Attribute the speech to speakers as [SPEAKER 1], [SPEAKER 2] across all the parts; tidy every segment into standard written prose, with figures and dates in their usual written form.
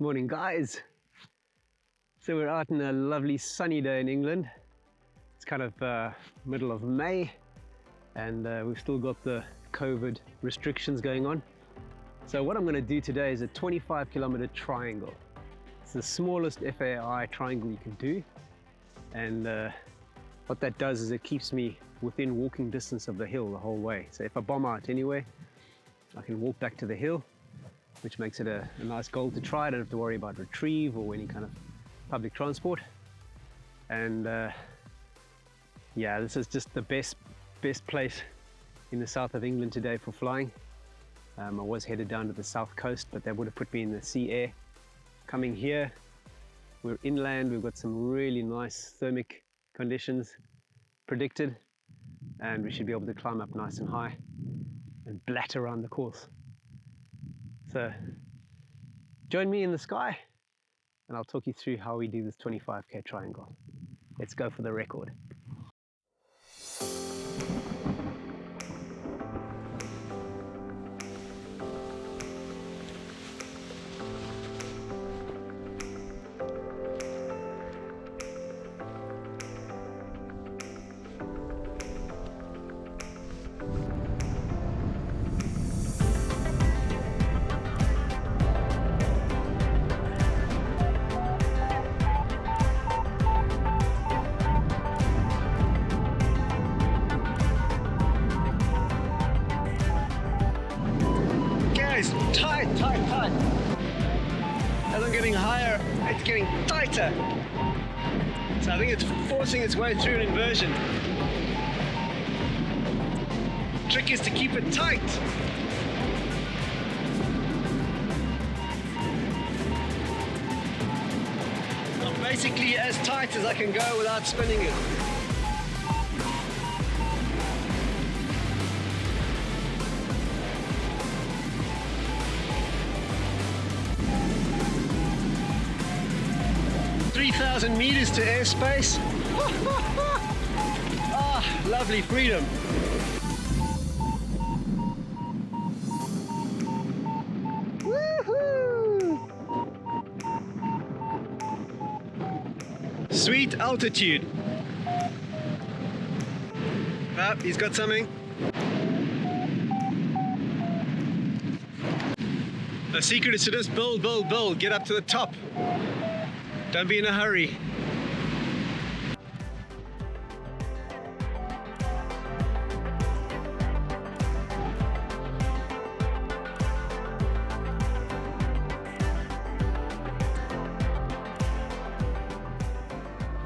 [SPEAKER 1] Morning guys. So we're out on a lovely sunny day in England. It's kind of middle of May and we've still got the COVID restrictions going on. So what I'm going to do today is a 25-kilometer triangle. It's the smallest FAI triangle you can do, and what that does is it keeps me within walking distance of the hill the whole way. So if I bomb out anyway, I can walk back to the hill, which makes it a nice goal to try. I don't have to worry about retrieve or any kind of public transport. And yeah, this is just the best place in the south of England today for flying. I was headed down to the south coast, but that would have put me in the sea air. Coming here, we're inland, we've got some really nice thermic conditions predicted, and we should be able to climb up nice and high and blat around the course. So join me in the sky and I'll talk you through how we do this 25k triangle. Let's go for the record. Tight. As I'm getting higher, it's getting tighter. So I think it's forcing its way through an inversion. Trick is to keep it tight. I'm basically as tight as I can go without spinning it. ,000 meters to airspace. Ah, lovely freedom. Woohoo! Sweet altitude. Ah, he's got something. The secret is to just build, get up to the top. Don't be in a hurry.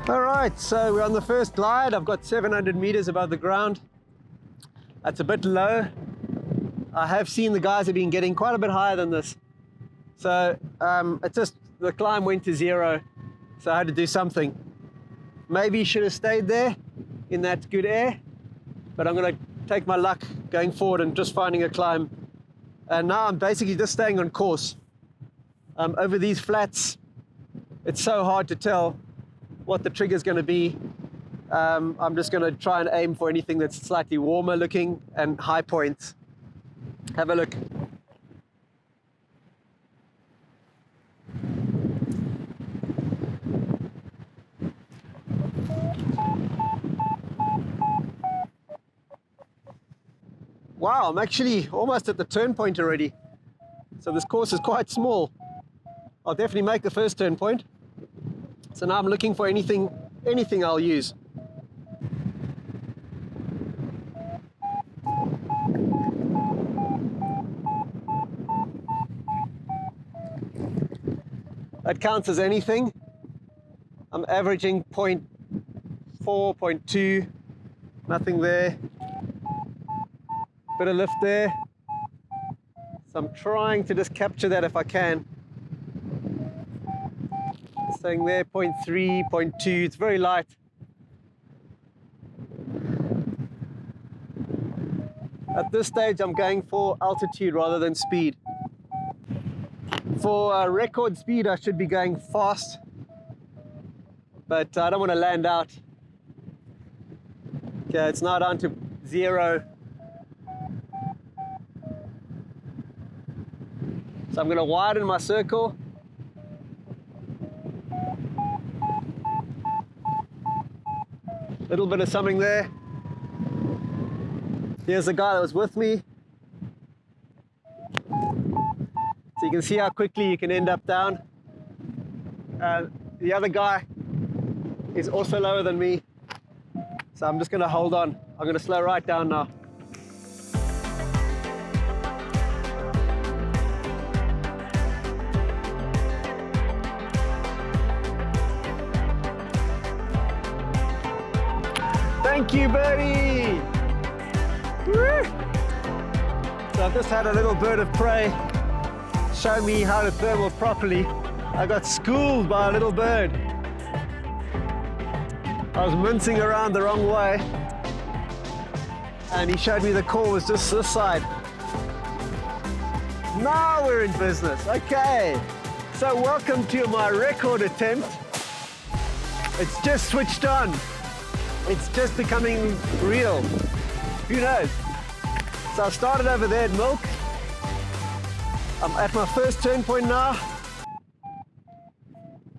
[SPEAKER 1] All right, so we're on the first glide. I've got 700 meters above the ground. That's a bit low. I have seen the guys have been getting quite a bit higher than this. So it's just, the climb went to 0. So I had to do something. Maybe should have stayed there in that good air, but I'm going to take my luck going forward and just finding a climb. And now I'm basically just staying on course. Over these flats, it's so hard to tell what the trigger is going to be. I'm just going to try and aim for anything that's slightly warmer looking and high points. Have a look. Wow, I'm actually almost at the turn point already. So this course is quite small. I'll definitely make the first turn point. So now I'm looking for anything I'll use. That counts as anything. I'm averaging 0.4, 0.2, nothing there. Bit of lift there. So I'm trying to just capture that if I can. Staying there, 0.3, 0.2, it's very light. At this stage, I'm going for altitude rather than speed. For record speed, I should be going fast, but I don't want to land out. Okay, it's now down to 0. So I'm going to widen my circle Little bit of something there. Here's the guy that was with me. So you can see how quickly you can end up down. The other guy is also lower than me. So I'm just gonna hold on. I'm gonna slow right down now. Thank you, buddy! Woo! So I've just had a little bird of prey show me how to thermal properly. I got schooled by a little bird. I was mincing around the wrong way and he showed me the core was just this side. Now we're in business. Okay, so welcome to my record attempt. It's just switched on. It's just becoming real. Who knows? So I started over there at Milk. I'm at my first turn point now.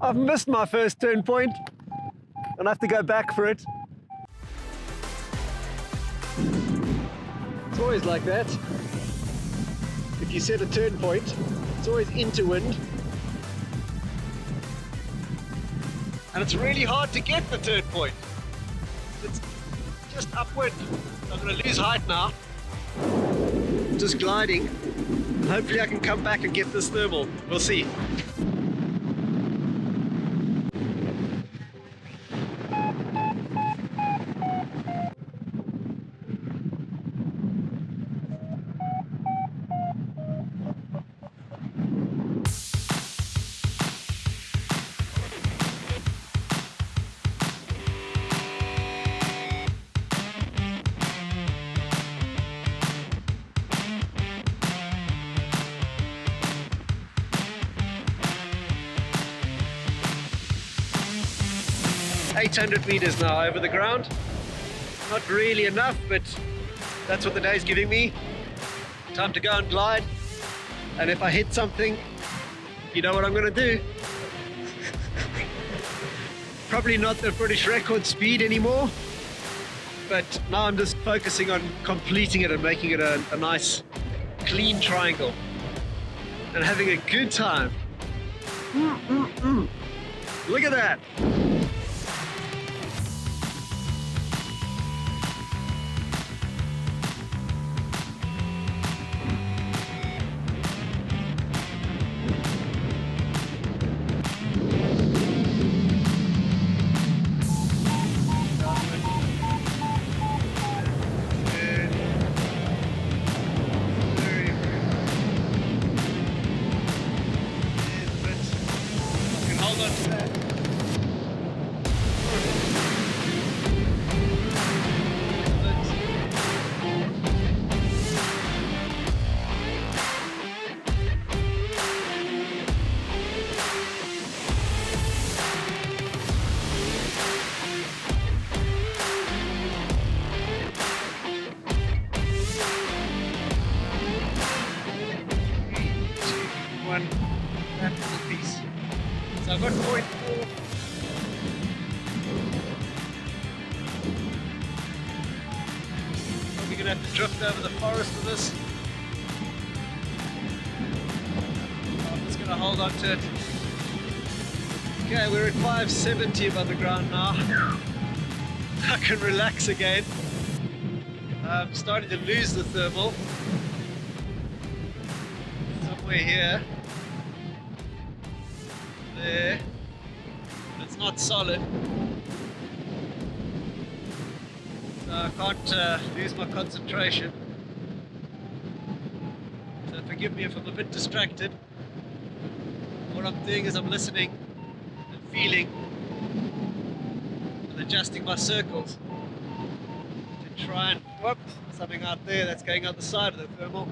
[SPEAKER 1] I've missed my first turn point and I have to go back for it. It's always like that. If you set a turn point, it's always into wind. And it's really hard to get the turn point. It's just upward. I'm going to lose height now. Just gliding. And hopefully I can come back and get this thermal. We'll see. .800 meters now over the ground. Not really enough, but that's what the day's giving me. Time to go and glide. And if I hit something, you know what I'm gonna do. Probably not the British record speed anymore, but now I'm just focusing on completing it and making it a nice, clean triangle. And having a good time. Look at that. So I've got 0.4. Probably gonna have to drift over the forest with this. I'm just gonna hold on to it. Okay, we're at 570 above the ground now. I can relax again. I'm starting to lose the thermal. Somewhere here. There. But it's not solid. So I can't lose my concentration. So forgive me if I'm a bit distracted. What I'm doing is I'm listening and feeling and adjusting my circles to try and whoop, something out there that's going out the side of the thermal.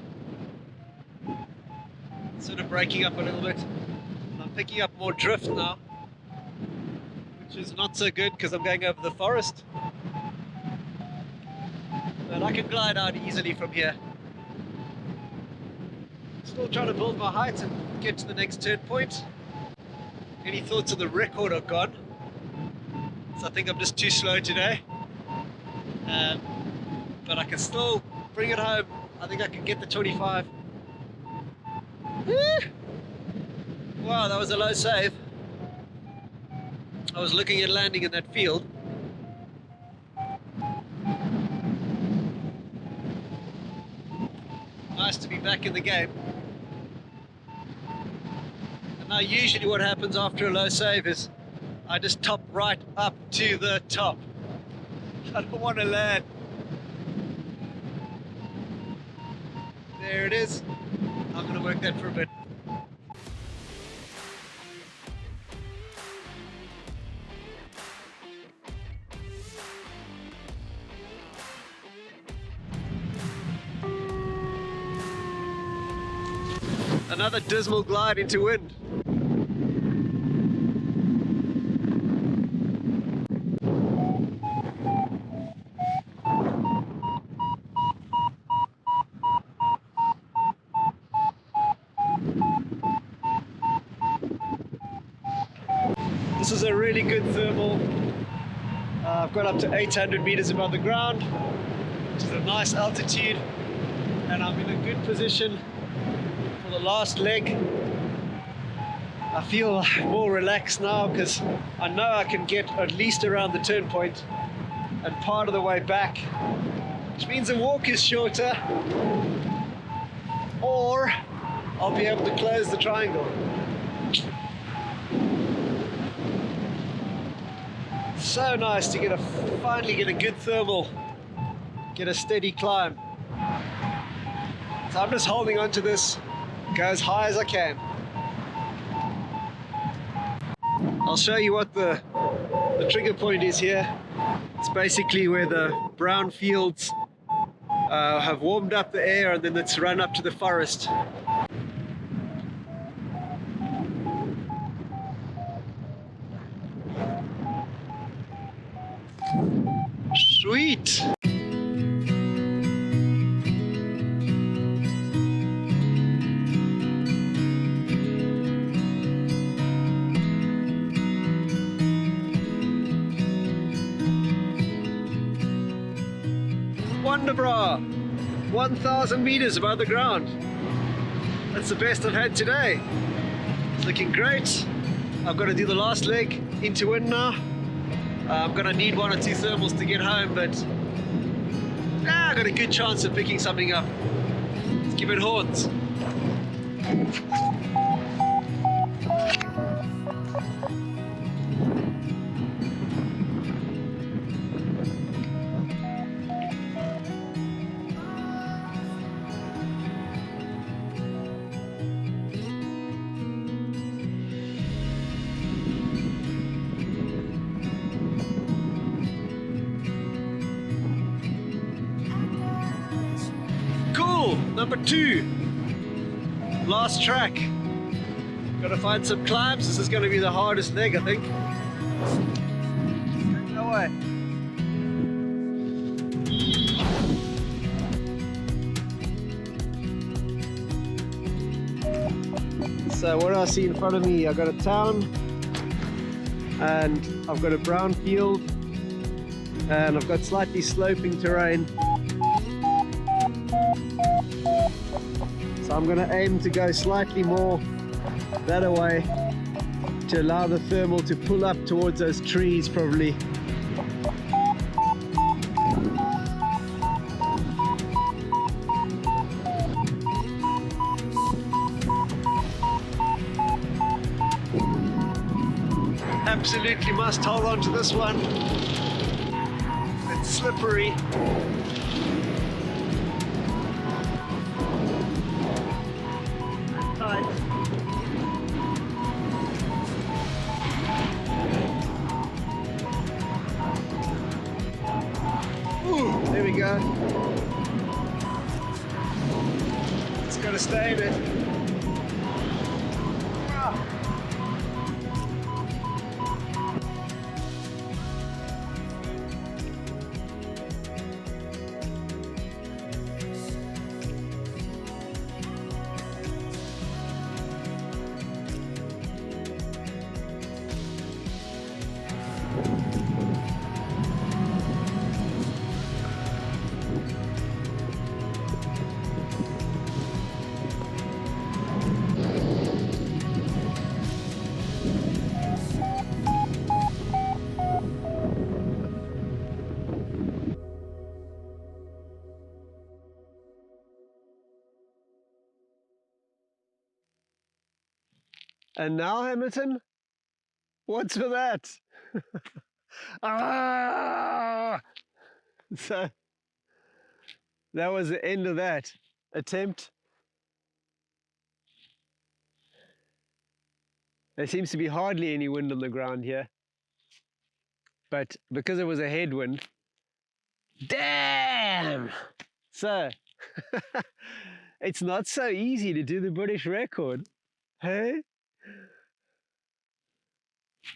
[SPEAKER 1] Sort of breaking up a little bit. I'm picking up more drift now, which is not so good because I'm going over the forest. But I can glide out easily from here. Still trying to build my height and get to the next turn point. Any thoughts of the record are gone. So I think I'm just too slow today. but I can still bring it home. I think I can get the 25. Wow, that was a low save. I was looking at landing in that field. Nice to be back in the game. And now usually what happens after a low save is I just top right up to the top. I don't want to land. There it is. I'm going to work that for a bit. Another dismal glide into wind. This is a really good thermal. I've got up to 800 meters above the ground, which is a nice altitude, and I'm in a good position for the last leg. I feel more relaxed now because I know I can get at least around the turn point and part of the way back, which means the walk is shorter, or I'll be able to close the triangle. So nice to finally get a good thermal, get a steady climb. So I'm just holding on to this, go as high as I can. I'll show you what the trigger point is here. It's basically where the brown fields have warmed up the air, and then it's run up to the forest. Sweet! Wonderbra! 1,000 meters above the ground. That's the best I've had today. It's looking great. I've got to do the last leg into wind now. I'm going to need 1 or 2 thermals to get home, but I've got a good chance of picking something up. Let's give it horns. Number 2, last track. Gotta find some climbs. This is gonna be the hardest leg, I think. No way. So what do I see in front of me? I've got a town, and I've got a brown field, and I've got slightly sloping terrain. So I'm going to aim to go slightly more that way to allow the thermal to pull up towards those trees probably. Absolutely must hold on to this one. It's slippery. There we go. It's got to stay in it. And now, Hamilton, what's with that? Ah! So that was the end of that attempt. There seems to be hardly any wind on the ground here, but because it was a headwind, damn! So it's not so easy to do the British record, hey?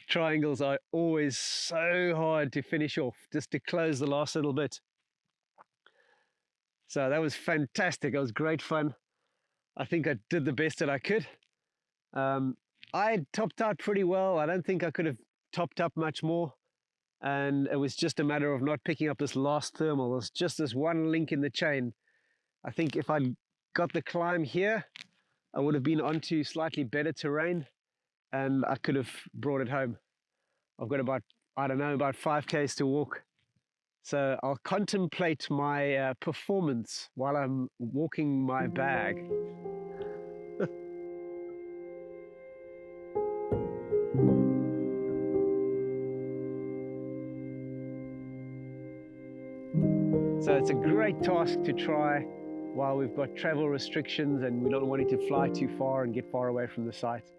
[SPEAKER 1] Triangles are always so hard to finish off, just to close the last little bit. So that was fantastic. It was great fun. I think I did the best that I could. I topped out pretty well. I don't think I could have topped up much more. And it was just a matter of not picking up this last thermal. There's just this one link in the chain. I think if I'd got the climb here, I would have been onto slightly better terrain and I could have brought it home. I've got about, I don't know, about 5Ks to walk. So I'll contemplate my performance while I'm walking my bag. So it's a great task to try while we've got travel restrictions and we're not wanting to fly too far and get far away from the site.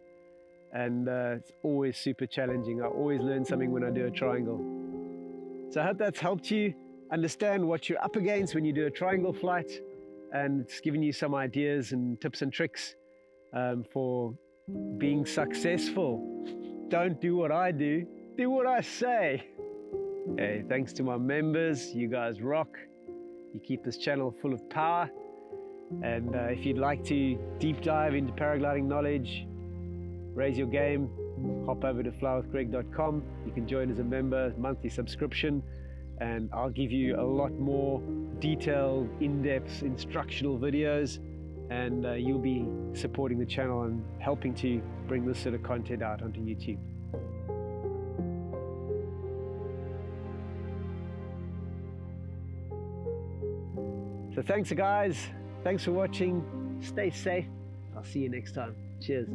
[SPEAKER 1] And it's always super challenging. I always learn something when I do a triangle. So I hope that's helped you understand what you're up against when you do a triangle flight, and it's given you some ideas and tips and tricks for being successful. Don't do what I do, do what I say. Hey, thanks to my members, you guys rock. You keep this channel full of power. And if you'd like to deep dive into paragliding knowledge, raise your game, hop over to flywithgreg.com. You can join as a member, monthly subscription, and I'll give you a lot more detailed, in-depth instructional videos, and you'll be supporting the channel and helping to bring this sort of content out onto YouTube. So thanks guys, thanks for watching, stay safe, I'll see you next time, cheers.